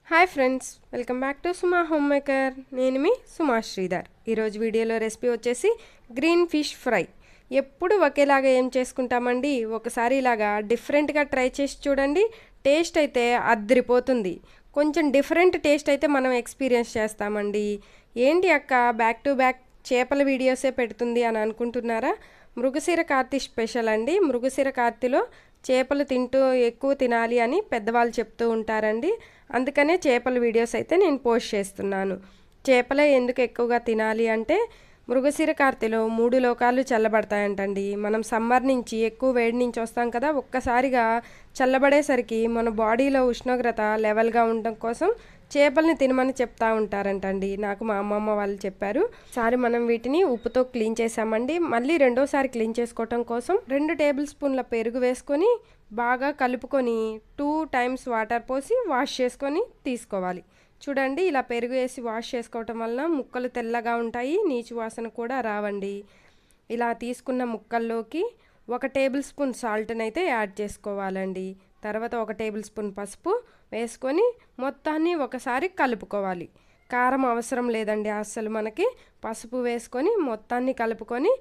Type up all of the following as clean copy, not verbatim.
Hi friends, welcome back to Suma home maker. నేను మీ సుమా శ్రీధర్. ఈరోజు వీడియోలో రెసిపీ వచ్చేసి గ్రీన్ ఫిష్ ఫ్రై. ఎప్పుడు ఒకేలాగా ఏం చేసుకుంటామండి, ఒకసారి ఇలాగా డిఫరెంట్గా ట్రై చేసి చూడండి. టేస్ట్ అయితే అద్దరిపోతుంది. కొంచెం డిఫరెంట్ టేస్ట్ అయితే మనం ఎక్స్పీరియన్స్ చేస్తామండి. ఏంటి అక్క బ్యాక్ టు బ్యాక్ చేపల వీడియోసే పెడుతుంది అని అనుకుంటున్నారా? మృగశిర కార్తీ స్పెషల్ అండి. మృగశిర కార్తీలో చేపలు ఎక్కువ తినాలి అని పెద్దవాళ్ళు చెప్తూ ఉంటారండి. అందుకనే చేపల వీడియోస్ అయితే నేను పోస్ట్ చేస్తున్నాను. చేపలే ఎందుకు ఎక్కువగా తినాలి అంటే మృగశిర కార్తీలో 3 లోకాలు చల్లబడతాయంటండి. మనం సమ్మర్ నుంచి ఎక్కువ వేడి నుంచి వస్తాం కదా, ఒక్కసారిగా చల్లబడేసరికి మన బాడీలో ఉష్ణోగ్రత లెవెల్గా ఉండడం కోసం చేపల్ని తినమని చెప్తా ఉంటారంటండి. నాకు మా అమ్మమ్మ వాళ్ళు చెప్పారు. సారి మనం వీటిని ఉప్పుతో క్లీన్ చేసామండి. మళ్ళీ రెండోసారి క్లీన్ చేసుకోవటం కోసం 2 టేబుల్ స్పూన్ల పెరుగు వేసుకొని బాగా కలుపుకొని 2 టైమ్స్ వాటర్ పోసి వాష్ చేసుకొని తీసుకోవాలి. చూడండి, ఇలా పెరుగు వేసి వాష్ చేసుకోవటం వలన ముక్కలు తెల్లగా ఉంటాయి, నీచు వాసన కూడా రావండి. ఇలా తీసుకున్న ముక్కల్లోకి 1 టేబుల్ స్పూన్ సాల్ట్ని అయితే యాడ్ చేసుకోవాలండి. తర్వాత 1 టేబుల్ స్పూన్ పసుపు వేసుకొని మొత్తాన్ని ఒకసారి కలుపుకోవాలి. కారం అవసరం లేదండి అస్సలు. మనకి పసుపు వేసుకొని మొత్తాన్ని కలుపుకొని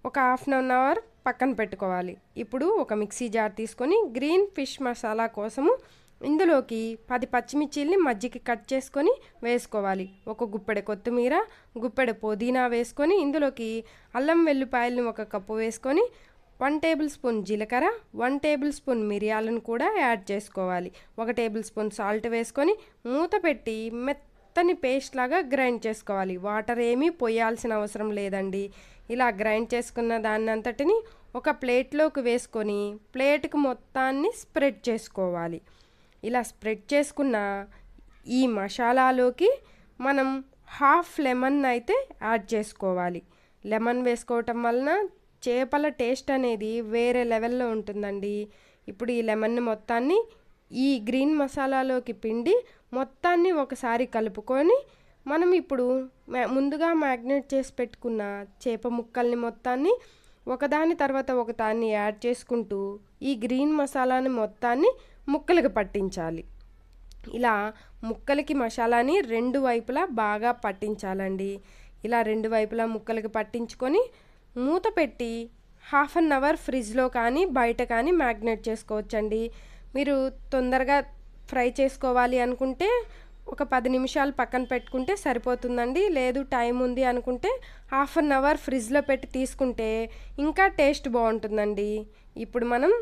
ఒక ½ అవర్ పక్కన పెట్టుకోవాలి. ఇప్పుడు ఒక మిక్సీ జార్ తీసుకొని గ్రీన్ ఫిష్ మసాలా కోసము ఇందులోకి 10 పచ్చిమిర్చిల్ని మజ్జికి కట్ చేసుకొని వేసుకోవాలి. ఒక గుప్పెడు కొత్తిమీర, గుప్పెడు పుదీనా వేసుకొని ఇందులోకి అల్లం వెల్లుల్లిపాయలను 1 కప్పు వేసుకొని 1 టేబుల్ స్పూన్ జీలకర్ర, 1 టేబుల్ స్పూన్ మిరియాలను కూడా యాడ్ చేసుకోవాలి. 1 టేబుల్ స్పూన్ సాల్ట్ వేసుకొని మూత పెట్టి మెత్తని పేస్ట్ లాగా గ్రైండ్ చేసుకోవాలి. వాటర్ ఏమీ పోయాల్సిన అవసరం లేదండి. ఇలా గ్రైండ్ చేసుకున్న దాన్ని అంతటిని ఒక ప్లేట్లోకి వేసుకొని ప్లేట్కి మొత్తాన్ని స్ప్రెడ్ చేసుకోవాలి. ఇలా స్ప్రెడ్ చేసుకున్న ఈ మసాలాలోకి మనం హాఫ్ లెమన్ అయితే యాడ్ చేసుకోవాలి. లెమన్ వేసుకోవటం వలన చేపల టేస్ట్ అనేది వేరే లెవెల్లో ఉంటుందండి. ఇప్పుడు ఈ లెమన్ని మొత్తాన్ని ఈ గ్రీన్ మసాలాలోకి పిండి మొత్తాన్ని ఒకసారి కలుపుకొని మనం ఇప్పుడు ముందుగా మ్యాగ్నేట్ చేసి పెట్టుకున్న చేప ముక్కల్ని మొత్తాన్ని ఒకదాని తర్వాత ఒకదాన్ని యాడ్ చేసుకుంటూ ఈ గ్రీన్ మసాలాని మొత్తాన్ని ముక్కలకు పట్టించాలి. ఇలా ముక్కలకి మసాలాని 2 వైపులా బాగా పట్టించాలండి. ఇలా 2 వైపులా ముక్కలకి పట్టించుకొని మూత పెట్టి ½ అవర్ ఫ్రిడ్జ్లో కానీ బయట కానీ మ్యాగ్నేట్ చేసుకోవచ్చండి. మీరు తొందరగా ఫ్రై చేసుకోవాలి అనుకుంటే ఒక 10 నిమిషాలు పక్కన పెట్టుకుంటే సరిపోతుందండి. లేదు టైం ఉంది అనుకుంటే ½ అవర్ ఫ్రిడ్జ్లో పెట్టి తీసుకుంటే ఇంకా టేస్ట్ బాగుంటుందండి. ఇప్పుడు మనం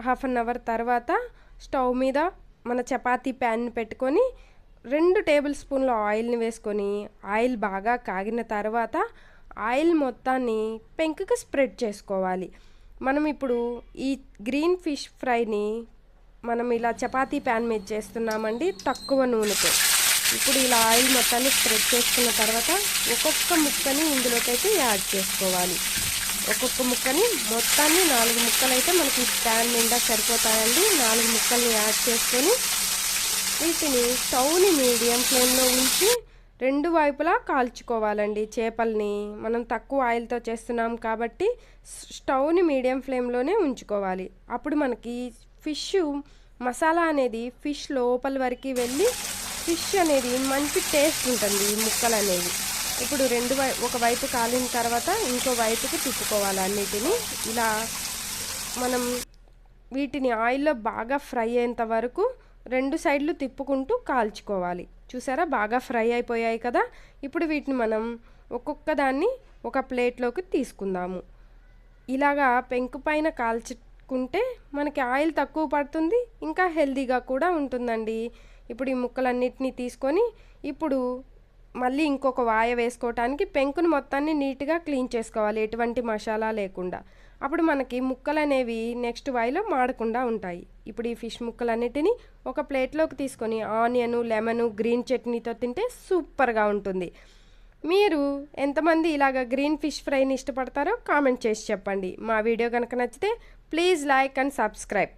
½ అవర్ తర్వాత స్టవ్ మీద మన చపాతీ ప్యాన్ని పెట్టుకొని 2 టేబుల్ స్పూన్ల ఆయిల్ని వేసుకొని ఆయిల్ బాగా కాగిన తర్వాత ఆయిల్ మొత్తాన్ని పెంకుకి స్ప్రెడ్ చేసుకోవాలి. మనం ఇప్పుడు ఈ గ్రీన్ ఫిష్ ఫ్రైని మనం ఇలా చపాతీ ప్యాన్ మీద చేస్తున్నామండి, తక్కువ నూనెతో. ఇప్పుడు ఇలా ఆయిల్ మొత్తాన్ని స్ప్రెడ్ చేసుకున్న తర్వాత ఒక్కొక్క ముక్కని ఇందులోకైతే యాడ్ చేసుకోవాలి. ఒక్కొక్క ముక్కని మొత్తాన్ని 4 ముక్కలు అయితే మనకి ప్యాన్ నిండా సరిపోతాయండి. 4 ముక్కల్ని యాడ్ చేసుకొని వీటిని స్టవ్ని మీడియం ఫ్లేమ్లో ఉంచి 2 వైపులా కాల్చుకోవాలండి. చేపల్ని మనం తక్కువ ఆయిల్తో చేస్తున్నాం కాబట్టి స్టవ్ని మీడియం ఫ్లేమ్లోనే ఉంచుకోవాలి. అప్పుడు మనకి ఫిష్ మసాలా అనేది ఫిష్ లోపల వరకు వెళ్ళి ఫిష్ అనేది మంచి టేస్ట్ ఉంటుంది, ముక్కలు అనేవి. ఇప్పుడు ఒక వైపు కాలిన తర్వాత ఇంకో వైపుకి తిప్పుకోవాలి అన్నిటిని. ఇలా మనం వీటిని ఆయిల్లో బాగా ఫ్రై అయ్యేంత వరకు 2 సైడ్లు తిప్పుకుంటూ కాల్చుకోవాలి. చూసారా, బాగా ఫ్రై అయిపోయాయి కదా. ఇప్పుడు వీటిని మనం ఒక్కొక్క దాన్ని ఒక ప్లేట్లోకి తీసుకుందాము. ఇలాగా పెంకు పైన కాల్చుకుంటే మనకి ఆయిల్ తక్కువ పడుతుంది, ఇంకా హెల్తీగా కూడా ఉంటుందండి. ఇప్పుడు ఈ ముక్కలన్నిటినీ తీసుకొని ఇప్పుడు మళ్ళీ ఇంకొక వాయ వేసుకోవటానికి పెంకును మొత్తాన్ని నీట్గా క్లీన్ చేసుకోవాలి, ఎటువంటి మసాలా లేకుండా. అప్పుడు మనకి ముక్కలు అనేవి నెక్స్ట్ వాయిలో మాడకుండా ఉంటాయి. ఇప్పుడు ఈ ఫిష్ ముక్కలన్నిటినీ ఒక ప్లేట్లోకి తీసుకొని ఆనియను, లెమను, గ్రీన్ చట్నీతో తింటే సూపర్గా ఉంటుంది. మీరు ఎంతమంది ఇలాగ గ్రీన్ ఫిష్ ఫ్రైని ఇష్టపడతారో కామెంట్ చేసి చెప్పండి. మా వీడియో కనుక నచ్చితే ప్లీజ్ లైక్ అండ్ సబ్స్క్రైబ్.